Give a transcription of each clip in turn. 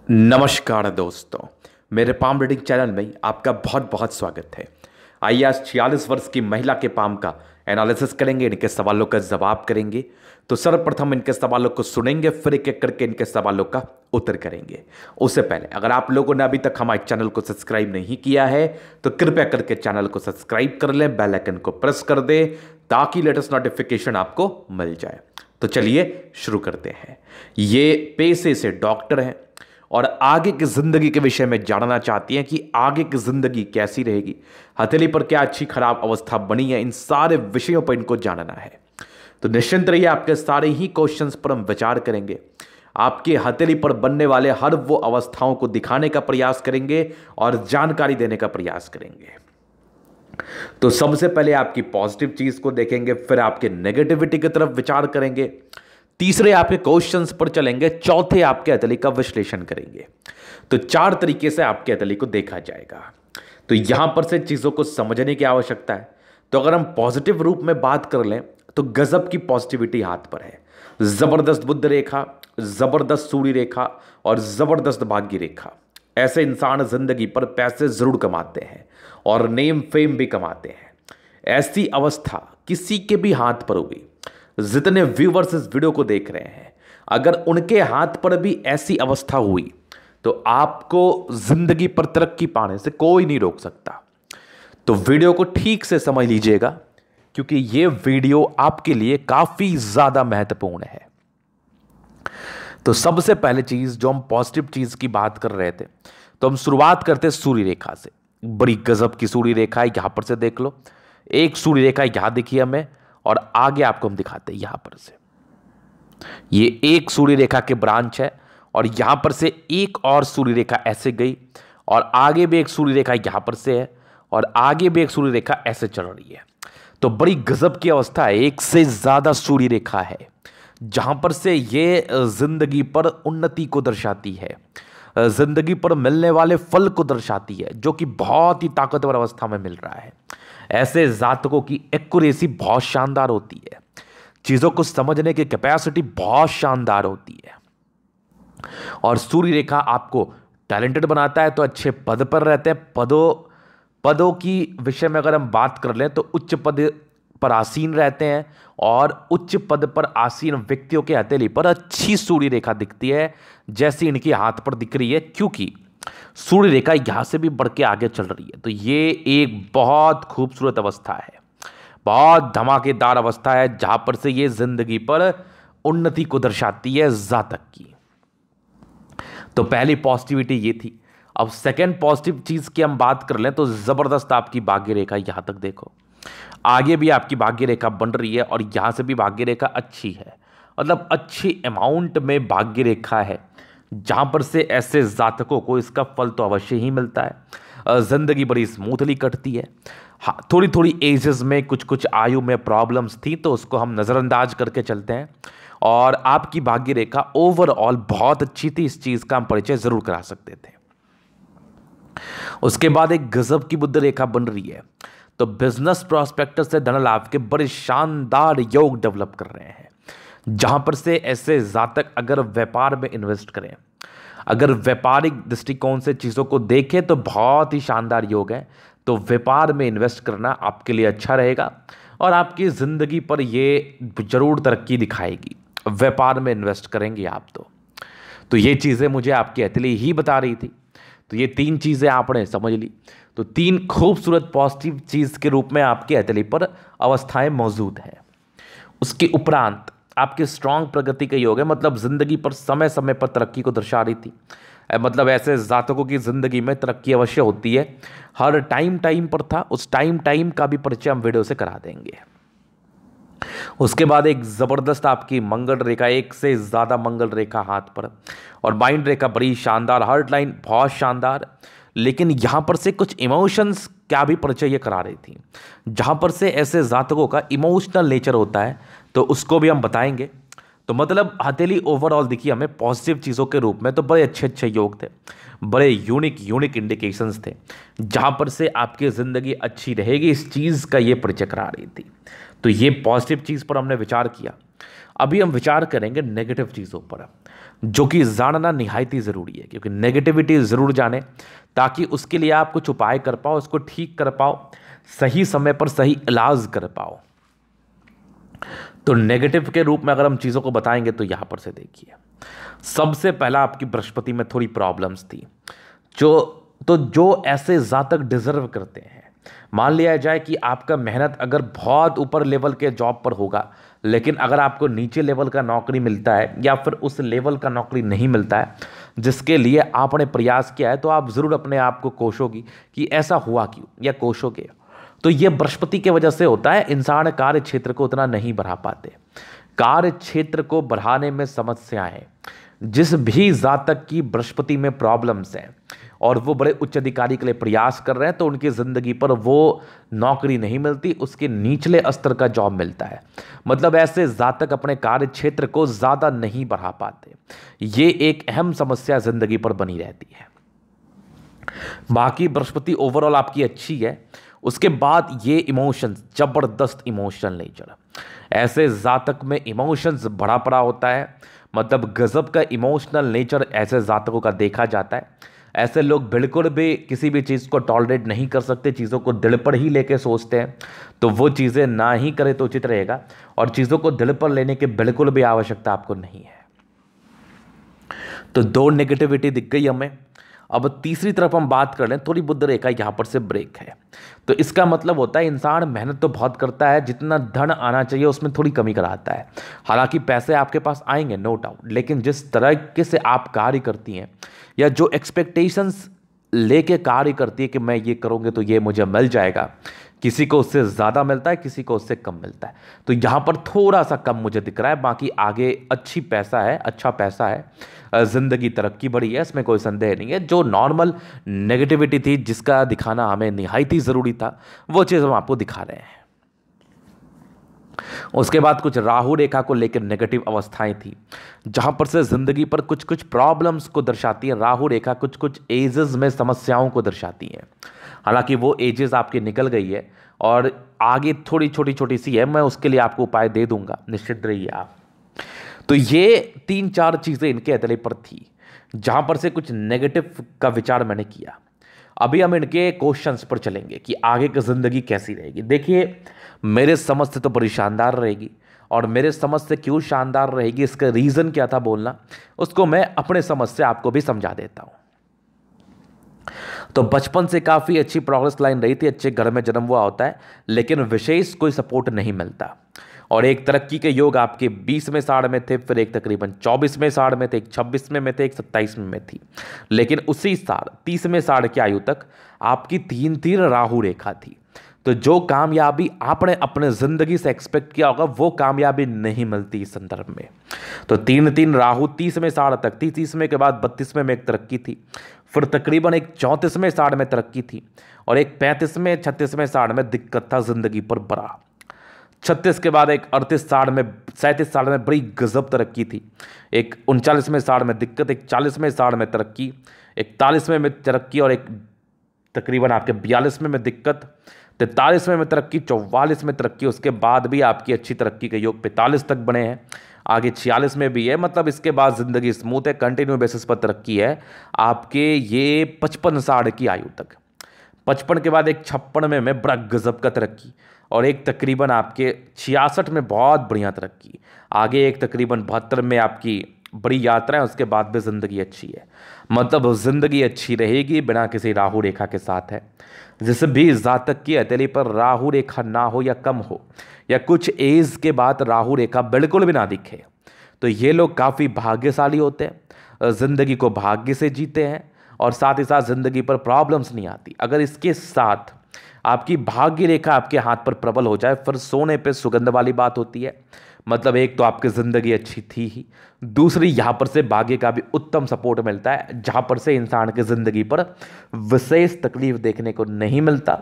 नमस्कार दोस्तों, मेरे पाम रीडिंग चैनल में आपका बहुत बहुत स्वागत है। आइए आज 46 वर्ष की महिला के पाम का एनालिसिस करेंगे, इनके सवालों का जवाब करेंगे। तो सर्वप्रथम इनके सवालों को सुनेंगे, फिर एक एक करके इनके सवालों का उत्तर करेंगे। उससे पहले अगर आप लोगों ने अभी तक हमारे चैनल को सब्सक्राइब नहीं किया है तो कृपया करके चैनल को सब्सक्राइब कर लें, बेल आइकन को प्रेस कर दें ताकि लेटेस्ट नोटिफिकेशन आपको मिल जाए। तो चलिए शुरू करते हैं। ये पेशे से डॉक्टर हैं और आगे की जिंदगी के विषय में जानना चाहती हैं कि आगे की जिंदगी कैसी रहेगी, हथेली पर क्या अच्छी खराब अवस्था बनी है, इन सारे विषयों पर इनको जानना है। तो निश्चिंत रहिए, आपके सारे ही क्वेश्चंस पर हम विचार करेंगे, आपके हथेली पर बनने वाले हर वो अवस्थाओं को दिखाने का प्रयास करेंगे और जानकारी देने का प्रयास करेंगे। तो सबसे पहले आपकी पॉजिटिव चीज को देखेंगे, फिर आपके नेगेटिविटी की तरफ विचार करेंगे, तीसरे आपके क्वेश्चंस पर चलेंगे, चौथे आपके हथेली का विश्लेषण करेंगे। तो चार तरीके से आपके हथेली को देखा जाएगा। तो यहां पर से चीजों को समझने की आवश्यकता है। तो अगर हम पॉजिटिव रूप में बात कर लें तो गजब की पॉजिटिविटी हाथ पर है। जबरदस्त बुध रेखा, जबरदस्त सूर्य रेखा और जबरदस्त भाग्य रेखा। ऐसे इंसान जिंदगी पर पैसे जरूर कमाते हैं और नेम फेम भी कमाते हैं। ऐसी अवस्था किसी के भी हाथ पर हुई, जितने व्यूवर्स इस वीडियो को देख रहे हैं, अगर उनके हाथ पर भी ऐसी अवस्था हुई तो आपको जिंदगी पर तरक्की पाने से कोई नहीं रोक सकता। तो वीडियो को ठीक से समझ लीजिएगा क्योंकि यह वीडियो आपके लिए काफी ज्यादा महत्वपूर्ण है। तो सबसे पहले चीज जो हम पॉजिटिव चीज की बात कर रहे थे, तो हम शुरुआत करते हैं सूर्य रेखा से। बड़ी गजब की सूर्य रेखा है, यहां पर से देख लो। एक सूर्य रेखा यहां दिखी हमें और आगे आपको हम दिखाते हैं। यहां पर से ये एक सूर्य रेखा के ब्रांच है और यहां पर से एक और सूर्य रेखा ऐसे गई और आगे भी एक सूर्य रेखा यहां पर से है और आगे भी एक सूर्य रेखा ऐसे चल रही है। तो बड़ी गजब की अवस्था है, एक से ज्यादा सूर्य रेखा है जहां पर से ये जिंदगी पर उन्नति को दर्शाती है, जिंदगी पर मिलने वाले फल को दर्शाती है, जो कि बहुत ही ताकतवर अवस्था में मिल रहा है। ऐसे जातकों की एक्यूरेसी बहुत शानदार होती है, चीजों को समझने की कैपेसिटी बहुत शानदार होती है और सूर्य रेखा आपको टैलेंटेड बनाता है। तो अच्छे पद पर रहते हैं। पदों की विषय में अगर हम बात कर लें तो उच्च पद पर आसीन रहते हैं और उच्च पद पर आसीन व्यक्तियों के हथेली पर अच्छी सूर्य रेखा दिखती है, जैसी इनके हाथ पर दिख रही है, क्योंकि सूर्य रेखा यहां से भी बढ़ के आगे चल रही है। तो ये एक बहुत खूबसूरत अवस्था है, बहुत धमाकेदार अवस्था है, जहां पर से ये जिंदगी पर उन्नति को दर्शाती है जातक की। तो पहली पॉजिटिविटी ये थी। अब सेकंड पॉजिटिव चीज की हम बात कर लें तो जबरदस्त आपकी भाग्य रेखा यहां तक देखो, आगे भी आपकी भाग्य रेखा बन रही है और यहां से भी भाग्य रेखा अच्छी है, मतलब अच्छी अमाउंट में भाग्य रेखा है, जहां पर से ऐसे जातकों को इसका फल तो अवश्य ही मिलता है। जिंदगी बड़ी स्मूथली कटती है। हाँ, थोड़ी थोड़ी एजेस में कुछ कुछ आयु में प्रॉब्लम्स थी तो उसको हम नज़रअंदाज करके चलते हैं और आपकी भाग्य रेखा ओवरऑल बहुत अच्छी थी, इस चीज़ का हम परिचय जरूर करा सकते थे। उसके बाद एक गजब की बुध रेखा बन रही है। तो बिजनेस प्रोस्पेक्टर से धन लाभ के बड़े शानदार योग डेवलप कर रहे हैं, जहां पर से ऐसे जातक अगर व्यापार में इन्वेस्ट करें, अगर व्यापारिक दृष्टिकोण से चीज़ों को देखें तो बहुत ही शानदार योग है। तो व्यापार में इन्वेस्ट करना आपके लिए अच्छा रहेगा और आपकी ज़िंदगी पर ये जरूर तरक्की दिखाएगी। व्यापार में इन्वेस्ट करेंगे आप तो ये चीज़ें मुझे आपकी हथेली ही बता रही थी। तो ये तीन चीज़ें आपने समझ ली। तो तीन खूबसूरत पॉजिटिव चीज़ के रूप में आपके हथेली पर अवस्थाएं मौजूद हैं। उसके उपरांत आपके स्ट्रांग प्रगति का योग है, मतलब जिंदगी पर समय समय पर तरक्की को दर्शा रही थी। मतलब ऐसे जातकों की जिंदगी में तरक्की अवश्य होती है, हर टाइम पर था, उस टाइम का भी परिचय हम वीडियो से करा देंगे। उसके बाद एक जबरदस्त आपकी मंगल रेखा, एक से ज्यादा मंगल रेखा हाथ पर, और माइंड रेखा बड़ी शानदार, हार्ट लाइन बहुत शानदार। लेकिन यहां पर से कुछ इमोशंस क्या भी परिचय ये करा रही थी, जहां पर से ऐसे जातकों का इमोशनल नेचर होता है, तो उसको भी हम बताएंगे। तो मतलब हथेली ओवरऑल देखिए हमें पॉजिटिव चीज़ों के रूप में तो बड़े अच्छे अच्छे योग थे, बड़े यूनिक इंडिकेशंस थे, जहां पर से आपकी ज़िंदगी अच्छी रहेगी, इस चीज़ का ये परिचय करा रही थी। तो ये पॉजिटिव चीज़ पर हमने विचार किया। अभी हम विचार करेंगे नेगेटिव चीज़ों पर, जो कि जानना निहायत ही ज़रूरी है, क्योंकि नेगेटिविटी ज़रूर जाने ताकि उसके लिए आप कुछ उपाय कर पाओ, उसको ठीक कर पाओ, सही समय पर सही इलाज कर पाओ। तो नेगेटिव के रूप में अगर हम चीज़ों को बताएंगे तो यहां पर से देखिए, सबसे पहला आपकी बृहस्पति में थोड़ी प्रॉब्लम्स थी, जो ऐसे जातक डिजर्व करते हैं। मान लिया जाए कि आपका मेहनत अगर बहुत ऊपर लेवल के जॉब पर होगा, लेकिन अगर आपको नीचे लेवल का नौकरी मिलता है या फिर उस लेवल का नौकरी नहीं मिलता है जिसके लिए आपने प्रयास किया है, तो आप ज़रूर अपने आप को कोसोगी कि ऐसा हुआ क्यों, या कोसोगे। तो ये बृहस्पति की वजह से होता है, इंसान कार्य क्षेत्र को उतना नहीं बढ़ा पाते, कार्य क्षेत्र को बढ़ाने में समस्याएं हैं। जिस भी जातक की बृहस्पति में प्रॉब्लम्स हैं और वो बड़े उच्च अधिकारी के लिए प्रयास कर रहे हैं, तो उनकी ज़िंदगी पर वो नौकरी नहीं मिलती, उसके निचले स्तर का जॉब मिलता है। मतलब ऐसे जातक अपने कार्य क्षेत्र को ज़्यादा नहीं बढ़ा पाते। ये एक अहम समस्या ज़िंदगी पर बनी रहती है। बाकी बृहस्पति ओवरऑल आपकी अच्छी है। उसके बाद ये इमोशंस, जबरदस्त इमोशनल नेचर, ऐसे जातक में इमोशंस बड़ा पड़ा होता है। मतलब गजब का इमोशनल नेचर ऐसे जातकों का देखा जाता है। ऐसे लोग बिल्कुल भी किसी भी चीज़ को टॉलरेट नहीं कर सकते, चीज़ों को दिल पर ही लेके सोचते हैं, तो वो चीज़ें ना ही करें तो उचित रहेगा, और चीज़ों को दिल पर लेने की बिल्कुल भी आवश्यकता आपको नहीं है। तो दो नेगेटिविटी दिख गई हमें। अब तीसरी तरफ हम बात कर लें, थोड़ी बुध रेखा यहाँ पर से ब्रेक है, तो इसका मतलब होता है इंसान मेहनत तो बहुत करता है, जितना धन आना चाहिए उसमें थोड़ी कमी कराता है। हालांकि पैसे आपके पास आएंगे नो डाउट, लेकिन जिस तरीके से आप कार्य करती हैं या जो एक्सपेक्टेशंस लेके कार्य करती है कि मैं ये करूँगी तो ये मुझे मिल जाएगा, किसी को उससे ज़्यादा मिलता है, किसी को उससे कम मिलता है। तो यहाँ पर थोड़ा सा कम मुझे दिख रहा है, बाकी आगे अच्छी पैसा है, अच्छा पैसा है, ज़िंदगी तरक्की बढ़ी है, इसमें कोई संदेह नहीं है। जो नॉर्मल नेगेटिविटी थी जिसका दिखाना हमें निहायत ही ज़रूरी था, वो चीज़ हम आपको दिखा रहे हैं। उसके बाद कुछ राहु रेखा को लेकर नेगेटिव अवस्थाएं थी, जहां पर से जिंदगी पर कुछ कुछ प्रॉब्लम्स को दर्शाती है। राहु रेखा कुछ कुछ एजेस में समस्याओं को दर्शाती है। हालांकि वो एजेस आपकी निकल गई है और आगे थोड़ी छोटी छोटी सी है, मैं उसके लिए आपको उपाय दे दूंगा, निश्चित रहिए आप। तो ये 3-4 चीज़ें इनके अतले पर थी, जहां पर से कुछ नेगेटिव का विचार मैंने किया। अभी हम इनके क्वेश्चंस पर चलेंगे कि आगे की ज़िंदगी कैसी रहेगी। देखिए, मेरे समझ से तो बड़ी शानदार रहेगी, और मेरे समझ से क्यों शानदार रहेगी, इसका रीज़न क्या था बोलना, उसको मैं अपने समझ से आपको भी समझा देता हूं। तो बचपन से काफ़ी अच्छी प्रोग्रेस लाइन रही थी, अच्छे घर में जन्म हुआ होता है, लेकिन विशेष कोई सपोर्ट नहीं मिलता। और एक तरक्की के योग आपके 20वें साल में थे, फिर एक तकरीबन 24वें साल में थे, एक 26वें में थे, एक 27वें में थी। लेकिन उसी साल 30वें साल की आयु तक आपकी 3 राहु रेखा थी। तो जो कामयाबी आपने अपने ज़िंदगी से एक्सपेक्ट किया होगा, वो कामयाबी नहीं मिलती इस संदर्भ में। तो 3 राहु 30वें साल तक थी, 30वें के बाद 32वें में एक तरक्की थी, फिर तकरीबन एक 34वें साल में तरक्की थी, और एक 35वें 36वें साल में दिक्कत था ज़िंदगी पर बड़ा। 36 के बाद एक 38 साल में 37 साल में बड़ी गजब तरक्की थी, एक 39वें साल में दिक्कत, एक 40वें साल में तरक्की, 41वें में तरक्की, और एक तकरीबन आपके 42वें में दिक्कत, 43वें में तरक्की, 44 में तरक्की। उसके बाद भी आपकी अच्छी तरक्की के योग 45 तक बने हैं, आगे 46 में भी है। मतलब इसके बाद ज़िंदगी स्मूथ है, कंटिन्यू बेसिस पर तरक्की है आपके ये 55 साल की आयु तक। 55 के बाद एक 56 में बड़ा गजब का तरक्की, और एक तकरीबन आपके 66 में बहुत बढ़िया तरक्की, आगे एक तकरीबन 72 में आपकी बड़ी यात्रा है। उसके बाद भी ज़िंदगी अच्छी है, मतलब ज़िंदगी अच्छी रहेगी बिना किसी राहु रेखा के साथ है। जिस भी जातक की हथेली पर राहु रेखा ना हो या कम हो, या कुछ एज के बाद राहु रेखा बिल्कुल भी ना दिखे, तो ये लोग काफ़ी भाग्यशाली होते हैं, ज़िंदगी को भाग्य से जीते हैं, और साथ ही साथ ज़िंदगी पर प्रॉब्लम्स नहीं आती। अगर इसके साथ आपकी भाग्य रेखा आपके हाथ पर प्रबल हो जाए, फिर सोने पे सुगंध वाली बात होती है। मतलब एक तो आपकी ज़िंदगी अच्छी थी ही, दूसरी यहाँ पर से भाग्य का भी उत्तम सपोर्ट मिलता है, जहाँ पर से इंसान की ज़िंदगी पर विशेष तकलीफ देखने को नहीं मिलता,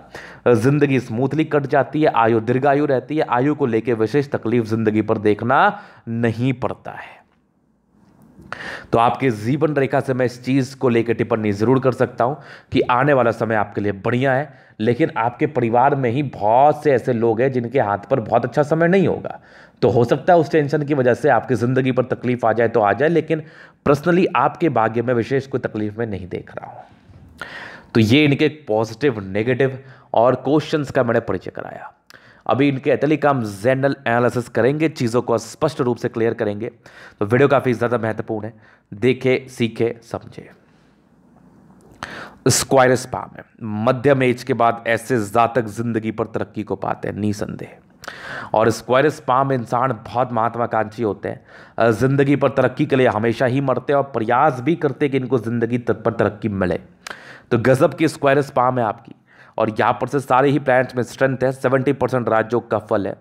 ज़िंदगी स्मूथली कट जाती है, आयु दीर्घायु रहती है, आयु को लेकर विशेष तकलीफ ज़िंदगी पर देखना नहीं पड़ता है। तो आपके जीवन रेखा से मैं इस चीज़ को लेकर टिप्पणी ज़रूर कर सकता हूं कि आने वाला समय आपके लिए बढ़िया है, लेकिन आपके परिवार में ही बहुत से ऐसे लोग हैं जिनके हाथ पर बहुत अच्छा समय नहीं होगा। तो हो सकता है उस टेंशन की वजह से आपकी ज़िंदगी पर तकलीफ आ जाए तो आ जाए, लेकिन पर्सनली आपके भाग्य में विशेष कोई तकलीफ में नहीं देख रहा हूँ। तो ये इनके पॉजिटिव, नेगेटिव और क्वेश्चंस का मैंने परिचय कराया। अभी इनके एथलीट का हम जनरल एनालिसिस करेंगे, चीज़ों को स्पष्ट रूप से क्लियर करेंगे। तो वीडियो काफ़ी ज़्यादा महत्वपूर्ण है, देखे, सीखे, समझे। स्क्वायरस पाम है, मध्यम एज के बाद ऐसे जातक जिंदगी पर तरक्की को पाते हैं निसंदेह। और स्क्वायरस पाम इंसान बहुत महत्वाकांक्षी होते हैं, जिंदगी पर तरक्की के लिए हमेशा ही मरते हैं और प्रयास भी करते हैं कि इनको जिंदगी पर तरक्की मिले। तो गजब की स्क्वायरस पाम है आपकी, और यहाँ पर से सारे ही प्लैनेट्स में स्ट्रेंथ है। 70% राजयोग का फल है,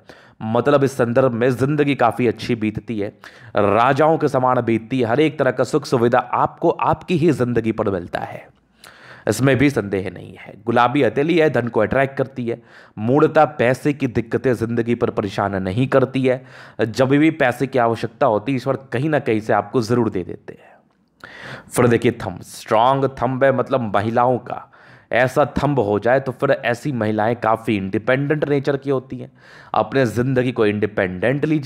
मतलब इस संदर्भ में जिंदगी काफ़ी अच्छी बीतती है, राजाओं के समान बीतती है। हर एक तरह का सुख सुविधा आपको आपकी ही जिंदगी पर मिलता है, इसमें भी संदेह नहीं है। गुलाबी हथेली है, धन को अट्रैक्ट करती है। मूलतः पैसे की दिक्कतें जिंदगी पर परेशान नहीं करती है। जब भी पैसे की आवश्यकता होती है ईश्वर कहीं ना कहीं से आपको जरूर दे देते हैं। फिर देखिए थंब, स्ट्रांग थंब है, मतलब महिलाओं का ऐसा थंब हो जाए तो फिर ऐसी महिलाएं काफ़ी इंडिपेंडेंट नेचर की होती हैं, अपने ज़िंदगी को इंडिपेंडेंटली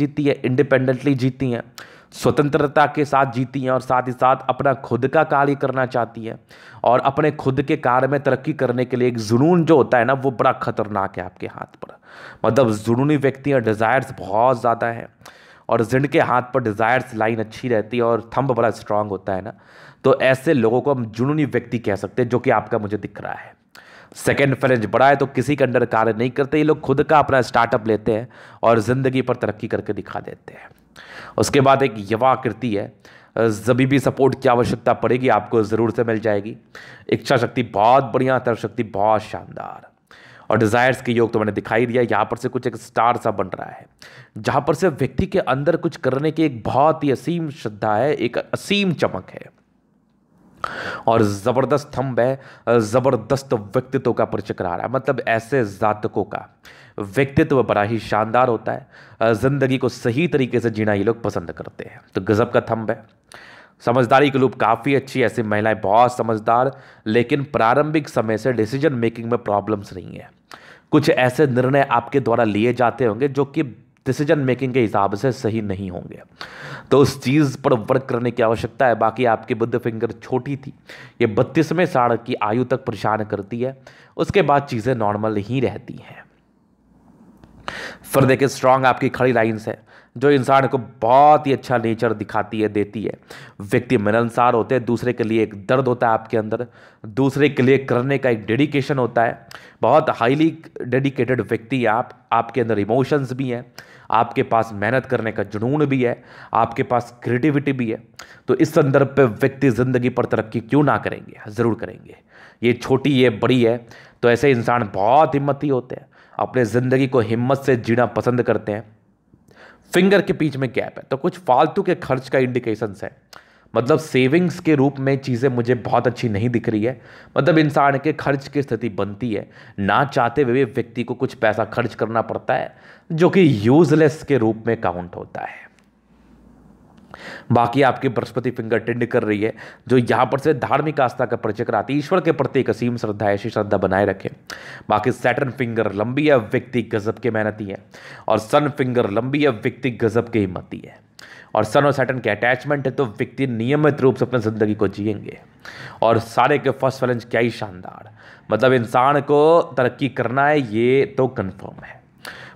जीती हैं, स्वतंत्रता के साथ जीती हैं और साथ ही साथ अपना खुद का कार्य करना चाहती हैं। और अपने खुद के कार्य में तरक्की करने के लिए एक जुनून जो होता है ना, वो बड़ा खतरनाक है आपके हाथ पर। मतलब जुनूनी व्यक्तियाँ, डिज़ायर्स बहुत ज़्यादा हैं, और जिनके हाथ पर डिज़ायर्स लाइन अच्छी रहती है और थंब बड़ा स्ट्रांग होता है ना, तो ऐसे लोगों को हम जुनूनी व्यक्ति कह सकते हैं, जो कि आपका मुझे दिख रहा है। सेकेंड फ्रेंच बड़ा है तो किसी के अंडर कार्य नहीं करते, ये लोग खुद का अपना स्टार्टअप लेते हैं और ज़िंदगी पर तरक्की करके दिखा देते हैं। उसके बाद एक युवा आकृति है, जब भी सपोर्ट की आवश्यकता पड़ेगी आपको ज़रूर से मिल जाएगी। इच्छा शक्ति बहुत बढ़िया, तर्क शक्ति बहुत शानदार, और डिज़ायर्स के योग तो मैंने दिखाई दिया। यहाँ पर से कुछ एक स्टार सा बन रहा है, जहाँ पर से व्यक्ति के अंदर कुछ करने की एक बहुत ही असीम श्रद्धा है, एक असीम चमक है, और ज़बरदस्त थंब है, ज़बरदस्त व्यक्तित्व का परिचय करा रहा है। मतलब ऐसे जातकों का व्यक्तित्व बड़ा ही शानदार होता है, ज़िंदगी को सही तरीके से जीना ये लोग पसंद करते हैं। तो गजब का थंब है। समझदारी की लूप काफ़ी अच्छी, ऐसी महिलाएं बहुत समझदार, लेकिन प्रारंभिक समय से डिसीजन मेकिंग में प्रॉब्लम्स नहीं है। कुछ ऐसे निर्णय आपके द्वारा लिए जाते होंगे जो कि डिसीजन मेकिंग के हिसाब से सही नहीं होंगे, तो उस चीज़ पर वर्क करने की आवश्यकता है। बाकी आपकी बुद्ध फिंगर छोटी थी, ये 32वें साल की आयु तक परेशान करती है, उसके बाद चीज़ें नॉर्मल ही रहती हैं। फिर देखिए स्ट्रांग आपकी खड़ी लाइन्स है, जो इंसान को बहुत ही अच्छा नेचर दिखाती है, देती है। व्यक्ति मिलनसार होते हैं, दूसरे के लिए एक दर्द होता है आपके अंदर, दूसरे के लिए करने का एक डेडिकेशन होता है। बहुत हाईली डेडिकेटेड व्यक्ति आप, आपके अंदर इमोशंस भी हैं, आपके पास मेहनत करने का जुनून भी है, आपके पास क्रिएटिविटी भी है। तो इस संदर्भ पे व्यक्ति ज़िंदगी पर तरक्की क्यों ना करेंगे, ज़रूर करेंगे। ये छोटी ये बड़ी है, तो ऐसे इंसान बहुत हिम्मती होते हैं, अपने ज़िंदगी को हिम्मत से जीना पसंद करते हैं। फिंगर के बीच में गैप है, तो कुछ फालतू के खर्च का इंडिकेशंस है। मतलब सेविंग्स के रूप में चीज़ें मुझे बहुत अच्छी नहीं दिख रही है। मतलब इंसान के खर्च की स्थिति बनती है, ना चाहते हुए व्यक्ति को कुछ पैसा खर्च करना पड़ता है, जो कि यूजलेस के रूप में काउंट होता है। बाकी आपकी बृहस्पति फिंगर टेंड कर रही है, जो यहाँ पर से धार्मिक आस्था का परिचय कराती है। ईश्वर के प्रति एक असीम श्रद्धा है, ऐसी श्रद्धा बनाए रखें। बाकी सैटर्न फिंगर लंबी है, व्यक्ति गजब के मेहनती है, और सन फिंगर लंबी है, व्यक्ति गजब के हिम्मती है। और सन और सैटर्न के अटैचमेंट है, तो व्यक्ति नियमित रूप से अपनी जिंदगी को जिएंगे। और सारे के फर्स्ट फ्रेंच क्या ही शानदार, मतलब इंसान को तरक्की करना है, ये तो कन्फर्म है।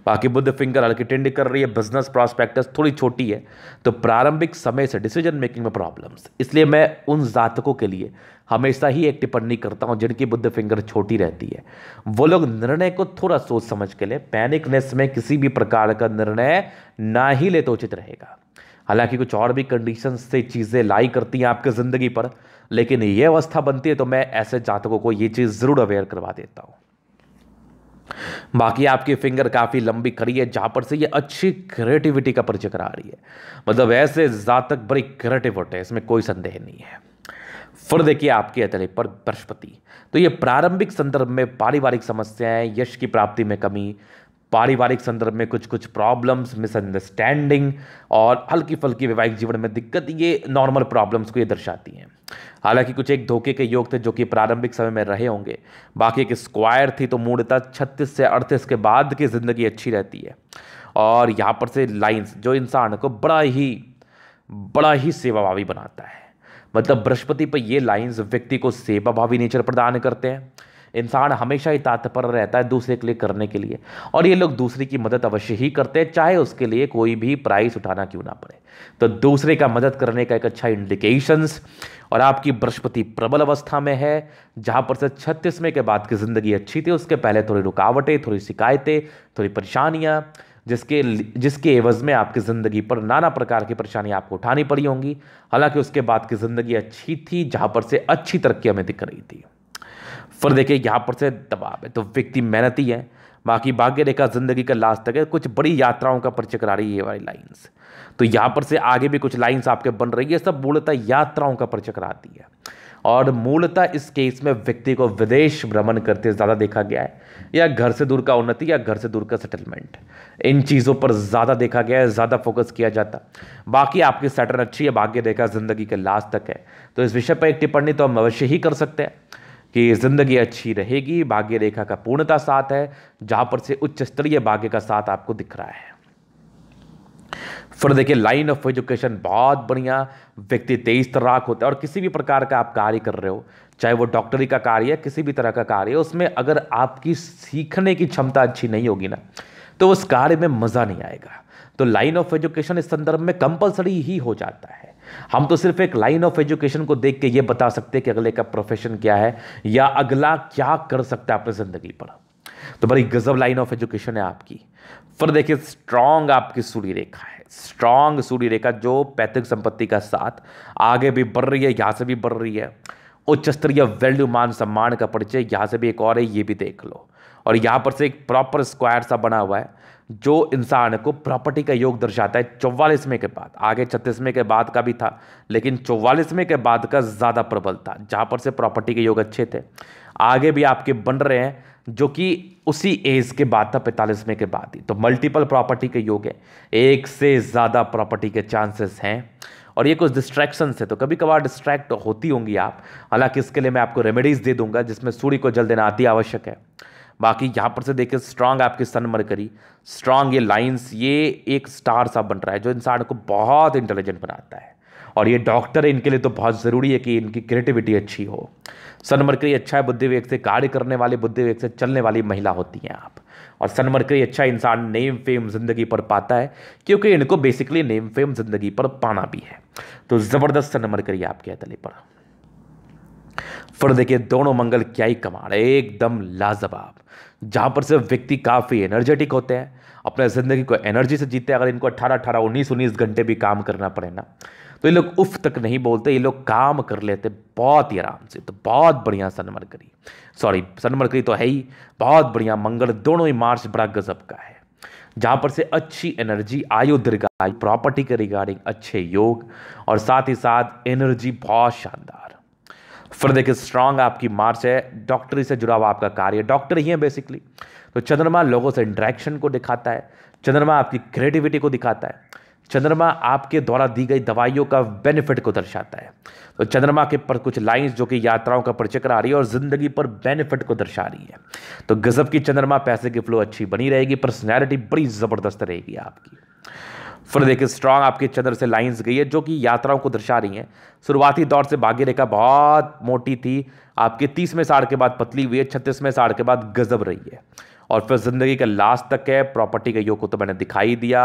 बाकी बुद्ध फिंगर हल्की टेंड कर रही है, बिजनेस प्रॉस्पेक्टस थोड़ी छोटी है, तो प्रारंभिक समय से डिसीजन मेकिंग में प्रॉब्लम्स। इसलिए मैं उन जातकों के लिए हमेशा ही एक टिप्पणी करता हूं जिनकी बुद्ध फिंगर छोटी रहती है। वो लोग निर्णय को थोड़ा सोच समझ के ले, पैनिकनेस में किसी भी प्रकार का निर्णय ना ही ले तो उचित रहेगा। हालांकि कुछ और भी कंडीशन से चीज़ें लाई करती हैं आपकी ज़िंदगी पर, लेकिन ये अवस्था बनती है तो मैं ऐसे जातकों को ये चीज़ ज़रूर अवेयर करवा देता हूँ। बाकी आपकी फिंगर काफ़ी लंबी खड़ी है, जहाँ पर से ये अच्छी क्रिएटिविटी का परिचय करा रही है। मतलब ऐसे जातक बड़ी क्रिएटिव होते हैं, इसमें कोई संदेह नहीं है। फिर देखिए आपके अतले पर बृहस्पति, तो ये प्रारंभिक संदर्भ में पारिवारिक समस्याएं, यश की प्राप्ति में कमी, पारिवारिक संदर्भ में कुछ कुछ प्रॉब्लम्स, मिसअंडरस्टैंडिंग और हल्की फुल्की वैवाहिक जीवन में दिक्कत, ये नॉर्मल प्रॉब्लम्स को ये दर्शाती हैं। हालांकि कुछ एक धोखे के योग थे जो कि प्रारंभिक समय में रहे होंगे। बाकी एक स्क्वायर थी, तो मूलतः 36 से 38 के बाद की जिंदगी अच्छी रहती है। और यहाँ पर से लाइंस जो इंसान को बड़ा ही सेवाभावी बनाता है। मतलब बृहस्पति पर ये लाइंस व्यक्ति को सेवाभावी नेचर प्रदान करते हैं। इंसान हमेशा ही तत्पर रहता है दूसरे के लिए करने के लिए, और ये लोग दूसरे की मदद अवश्य ही करते हैं, चाहे उसके लिए कोई भी प्राइस उठाना क्यों ना पड़े। तो दूसरे का मदद करने का एक अच्छा इंडिकेशंस। और आपकी बृहस्पति प्रबल अवस्था में है, जहां पर से 36वें के बाद की जिंदगी अच्छी थी, उसके पहले थोड़ी रुकावटें, थोड़ी शिकायतें, थोड़ी परेशानियां, जिसके एवज में आपकी ज़िंदगी पर नाना प्रकार की परेशानियां आपको उठानी पड़ी होंगी। हालांकि उसके बाद की ज़िंदगी अच्छी थी, जहां पर से अच्छी तरक्की हमें दिख रही थी। फिर देखिए यहाँ पर से दबाव है, तो व्यक्ति मेहनती है। बाकी भाग्य रेखा जिंदगी का लास्ट तक है, कुछ बड़ी यात्राओं का परिचय करा रही है ये वाली लाइन्स। तो यहाँ पर से आगे भी कुछ लाइन्स आपके बन रही है, सब मूलतः यात्राओं का परिचय कराती है। और मूलतः इस केस में व्यक्ति को विदेश भ्रमण करते ज़्यादा देखा गया है, या घर से दूर का उन्नति, या घर से दूर का सेटलमेंट, इन चीज़ों पर ज़्यादा देखा गया है, ज़्यादा फोकस किया जाता। बाकी आपकी सैटर्न अच्छी है, भाग्य रेखा जिंदगी के लास्ट तक है, तो इस विषय पर एक टिप्पणी तो हम अवश्य ही कर सकते हैं कि जिंदगी अच्छी रहेगी। भाग्य रेखा का पूर्णता साथ है, जहां पर से उच्च स्तरीय भाग्य का साथ आपको दिख रहा है। फिर देखिए लाइन ऑफ एजुकेशन बहुत बढ़िया, व्यक्ति तेज तर्राक होता है, और किसी भी प्रकार का आप कार्य कर रहे हो, चाहे वो डॉक्टरी का कार्य है, किसी भी तरह का कार्य है, उसमें अगर आपकी सीखने की क्षमता अच्छी नहीं होगी ना, तो उस कार्य में मजा नहीं आएगा। तो लाइन ऑफ एजुकेशन इस संदर्भ में कंपलसरी ही हो जाता है। हम तो सिर्फ एक लाइन ऑफ एजुकेशन को देख के ये बता सकते हैं कि अगले का प्रोफेशन क्या है, या अगला क्या कर सकता है अपनी जिंदगी पर। तो बड़ी गजब लाइन ऑफ एजुकेशन है आपकी। फिर देखिए स्ट्रांग आपकी सूर्य रेखा है, स्ट्रांग सूर्य रेखा जो पैतृक संपत्ति का साथ आगे भी बढ़ रही है, यहां से भी बढ़ रही है। उच्च स्तरीय वैल्यू, मान सम्मान का परिचय यहां से भी एक और है, ये भी देख लो। और यहां पर से एक प्रॉपर स्क्वायर सा बना हुआ है, जो इंसान को प्रॉपर्टी का योग दर्शाता है 44वें के बाद। आगे 36वें के बाद का भी था, लेकिन 44वें के बाद का ज़्यादा प्रबल था, जहाँ पर से प्रॉपर्टी के योग अच्छे थे। आगे भी आपके बन रहे हैं, जो कि उसी एज के बाद था, 45वें के बाद ही। तो मल्टीपल प्रॉपर्टी के योग है, एक से ज़्यादा प्रॉपर्टी के चांसेस हैं। और ये कुछ डिस्ट्रैक्शंस है, तो कभी कभार डिस्ट्रैक्ट होती होंगी आप। हालांकि इसके लिए मैं आपको रेमेडीज दे दूंगा, जिसमें सूर्य को जल देना अति आवश्यक है। बाकी यहाँ पर से देखिए स्ट्रांग आपकी सन मरकरी, स्ट्रांग ये लाइंस, ये एक स्टार सा बन रहा है, जो इंसान को बहुत इंटेलिजेंट बनाता है। और ये डॉक्टर है, इनके लिए तो बहुत ज़रूरी है कि इनकी क्रिएटिविटी अच्छी हो। सन मरकरी अच्छा है, बुद्धि विवेक से कार्य करने वाली, बुद्धि विवेक से चलने वाली महिला होती हैं आप। और सन मरकरी अच्छा इंसान नेम फेम जिंदगी पर पाता है, क्योंकि इनको बेसिकली नेम फेम जिंदगी पर पाना भी है। तो ज़बरदस्त सन मरकरी आपके हथेली पर। फिर देखिए दोनों मंगल क्या ही कमाल है, एकदम लाजवाब। जहां पर से व्यक्ति काफ़ी एनर्जेटिक होते हैं, अपने ज़िंदगी को एनर्जी से जीते हैं। अगर इनको 18-18, 19-19 घंटे भी काम करना पड़े ना, तो ये लोग उफ तक नहीं बोलते, ये लोग काम कर लेते बहुत ही आराम से। तो बहुत बढ़िया सन मरकरी, सॉरी सन मरकरी तो है ही, बहुत बढ़िया मंगल, दोनों ही मार्च बड़ा गजब का है। जहां पर से अच्छी एनर्जी, आयु दीर्घायु, प्रॉपर्टी के रिगार्डिंग अच्छे योग, और साथ ही साथ एनर्जी बहुत शानदार। फिर देखिए स्ट्रांग आपकी मार्च है, डॉक्टरी से जुड़ा हुआ आपका कार्य, डॉक्टर ही है बेसिकली। तो चंद्रमा लोगों से इंटरेक्शन को दिखाता है, चंद्रमा आपकी क्रिएटिविटी को दिखाता है, चंद्रमा आपके द्वारा दी गई दवाइयों का बेनिफिट को दर्शाता है। तो चंद्रमा के पर कुछ लाइंस जो कि यात्राओं का परिचय करा रही है और जिंदगी पर बेनिफिट को दर्शा रही है। तो गजब की चंद्रमा, पैसे की फ्लो अच्छी बनी रहेगी, पर्सनैलिटी बड़ी जबरदस्त रहेगी आपकी। फिर देखिए स्ट्रांग आपके चंद्र से लाइंस गई है, जो कि यात्राओं को दर्शा रही हैं। शुरुआती दौर से भाग्य रेखा बहुत मोटी थी, आपके 30वें साल के बाद पतली हुई है, 36वें साल के बाद गजब रही है, और फिर जिंदगी के लास्ट तक है। प्रॉपर्टी के योग को तो मैंने दिखाई दिया।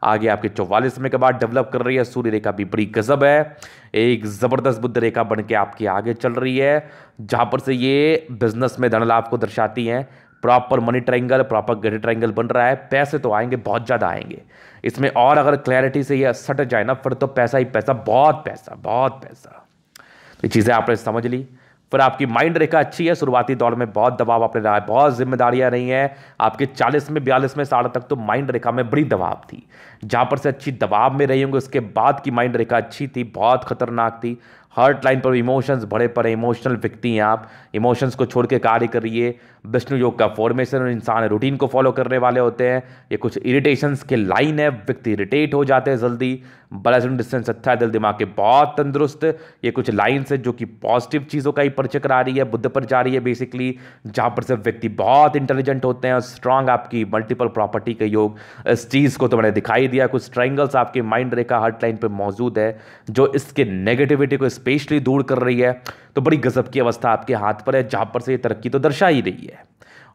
आगे आपके 44वें के बाद डेवलप कर रही है, सूर्य रेखा भी बड़ी गजब है, एक जबरदस्त बुद्ध रेखा बन के आपकी आगे चल रही है, जहां पर से ये बिजनेस में धन लाभ को दर्शाती हैं। प्रॉपर मनी ट्रायंगल, प्रॉपर गढ़ी ट्रायंगल बन रहा है, पैसे तो आएंगे, बहुत ज़्यादा आएंगे इसमें। और अगर क्लैरिटी से ये सट जाए ना, फिर तो पैसा ही पैसा, बहुत पैसा, बहुत पैसा। तो चीज़ें आपने समझ ली। फिर आपकी माइंड रेखा अच्छी है, शुरुआती दौर में बहुत दबाव आपने रहा है, बहुत जिम्मेदारियां रही हैं आपके 40वें 42वें साल तक, तो माइंड रेखा में बड़ी दबाव थी। जहां पर से अच्छी दबाव में रही होंगे, उसके बाद की माइंड रेखा अच्छी थी, बहुत खतरनाक थी, हार्ट लाइन पर इमोशंस भरे पड़े, इमोशनल व्यक्ति हैं आप, इमोशंस को छोड़ के कार्य करिए। विष्णु योग का फॉर्मेशन और इंसान रूटीन को फॉलो करने वाले होते हैं। ये कुछ इरिटेशंस के लाइन है, व्यक्ति इरिटेट हो जाते हैं जल्दी। बैलेंस डिस्टेंस अच्छा है, दिल दिमाग के बहुत तंदुरुस्त। ये कुछ लाइन्स है जो कि पॉजिटिव चीज़ों का ही परिचय करा रही है, बुद्ध पर जा रही है बेसिकली, जहाँ पर से व्यक्ति बहुत इंटेलिजेंट होते हैं और स्ट्रांग आपकी मल्टीपल प्रॉपर्टी का योग। इस चीज़ को तो मैंने दिखाई दिया, कुछ ट्रायंगल्स आपके माइंड रेखा हार्ट लाइन पर मौजूद है जो इसके नेगेटिविटी को स्पेशली दूर कर रही है। तो बड़ी गजब की अवस्था आपके हाथ पर है, जहाँ पर से ये तरक्की तो दर्शा ही रही है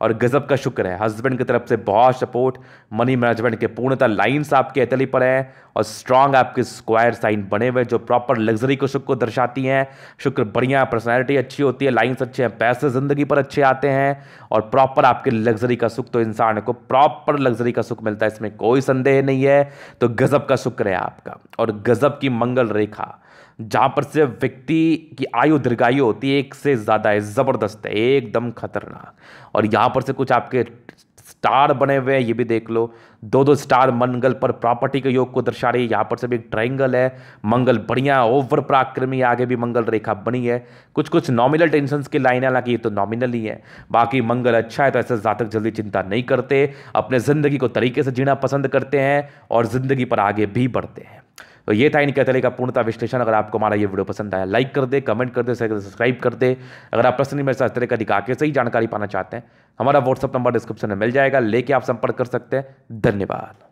और गजब का शुक्र है। हस्बैंड की तरफ से बहुत सपोर्ट, मनी मैनेजमेंट के पूर्णतः लाइंस आपके एतली पर हैं और स्ट्रांग आपके स्क्वायर साइन बने हुए जो प्रॉपर लग्जरी को सुख को दर्शाती हैं। शुक्र बढ़िया, पर्सनैलिटी अच्छी होती है, लाइंस अच्छे हैं, पैसे जिंदगी पर अच्छे आते हैं और प्रॉपर आपके लग्जरी का सुख, तो इंसान को प्रॉपर लग्जरी का सुख मिलता है, इसमें कोई संदेह नहीं है। तो गजब का शुक्र है आपका और गजब की मंगल रेखा, जहां पर से व्यक्ति की आयु दीर्घायु होती है एक से ज्यादा है, जबरदस्त है, एकदम खतरनाक। और यहां पर से कुछ आपके स्टार बने हुए हैं, ये भी देख लो, दो दो स्टार मंगल पर प्रॉपर्टी के योग को दर्शा रही है। यहां पर से भी एक ट्रायंगल है, मंगल बढ़िया ओवर पराक्रमी, आगे भी मंगल रेखा बनी है। कुछ कुछ नॉमिनल टेंशंस की लाइन, हालांकि ये तो नॉमिनल ही है, बाकी मंगल अच्छा है तो ऐसे जातक जल्दी चिंता नहीं करते, अपने जिंदगी को तरीके से जीना पसंद करते हैं और जिंदगी पर आगे भी बढ़ते हैं। तो ये था इनके तले का पूर्णता विश्लेषण। अगर आपको हमारा ये वीडियो पसंद आया, लाइक कर दे, कमेंट कर दे, सब्सक्राइब कर दे। अगर आप पर्सनली मेरे साथ इस तरह का दिखा के सही जानकारी पाना चाहते हैं, हमारा व्हाट्सअप नंबर डिस्क्रिप्शन में मिल जाएगा, लेके आप संपर्क कर सकते हैं। धन्यवाद।